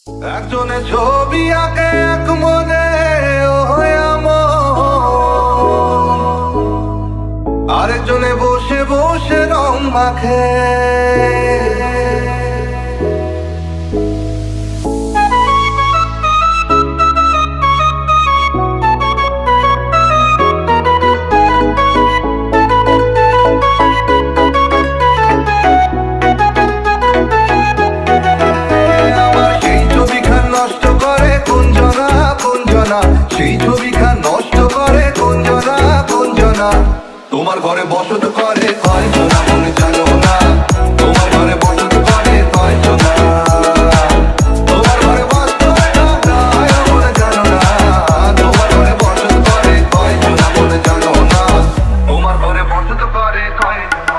একজনে ছবি আঁকে এক মনে আরেকজনে বসে বসে রং মাখে। সেই ছবিখান নষ্ট করে কোনজনা কোনজনা, তোমার ঘরে বসত করে কয়জনা মনে জানো না, তোমার ঘরে বসত করে কয়জনা, তোমার ঘরে বসত মনে জানো না, তোমার ঘরে বসত করে কয়জনা মনে জানো না, তোমার ঘরে বসত করে কয়জনা।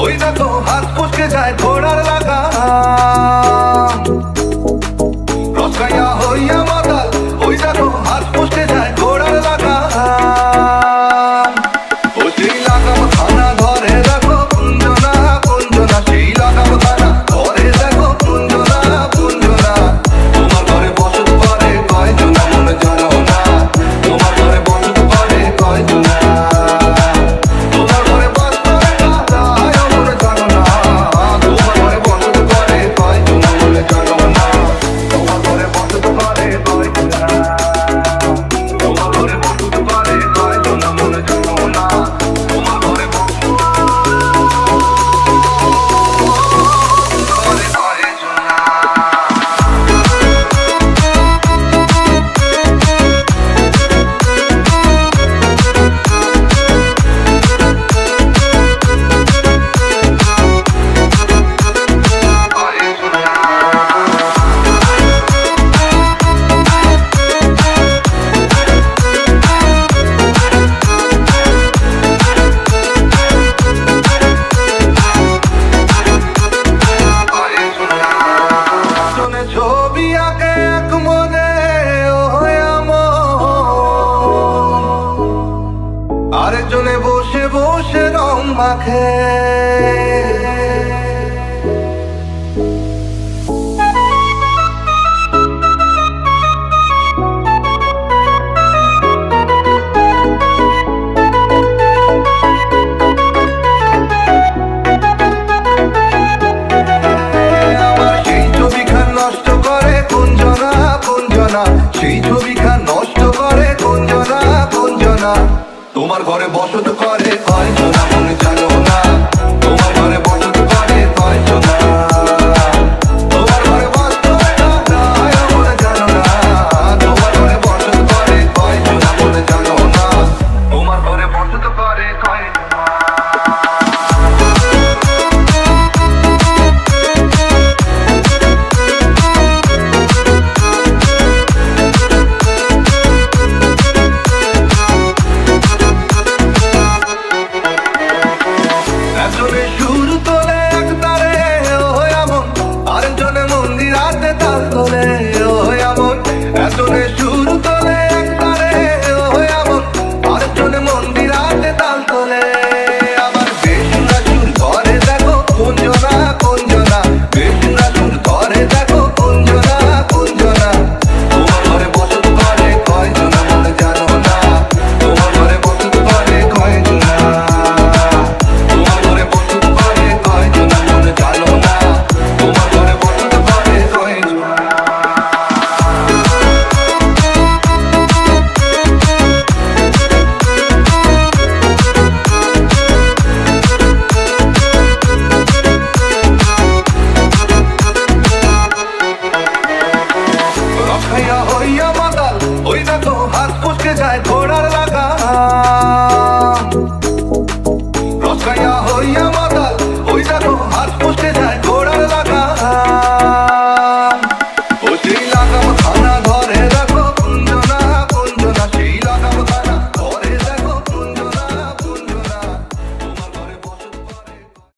ওই দেখো হাত ফুসকে যায় ঘোড়ার লাগাম, রসকাইয়া হইয়া মাতাল ওই দেখো হাত ফুসকে যায় ঘোড়ার লাগাম। ও সেই লাগাম খানা ধরে দেখো কুঞ্জনা কুঞ্জনা, সেই লাগাম খানা ধরে দেখো কুঞ্জনা কুঞ্জনা, তোমার ঘরে বসত করে কয়জনা মনে জানো না, তোমার ঘরে বসত করে কয়জনা, তোমার ঘরে বসত আরেকজনে বসে বসে রং মাখে। আমার সেই ছবিখান নষ্ট করে কোনজনা কোনজনা, সেই ছবিখান নষ্ট করে কোনজনা কোনজনা, তোমার ঘরে বসত করে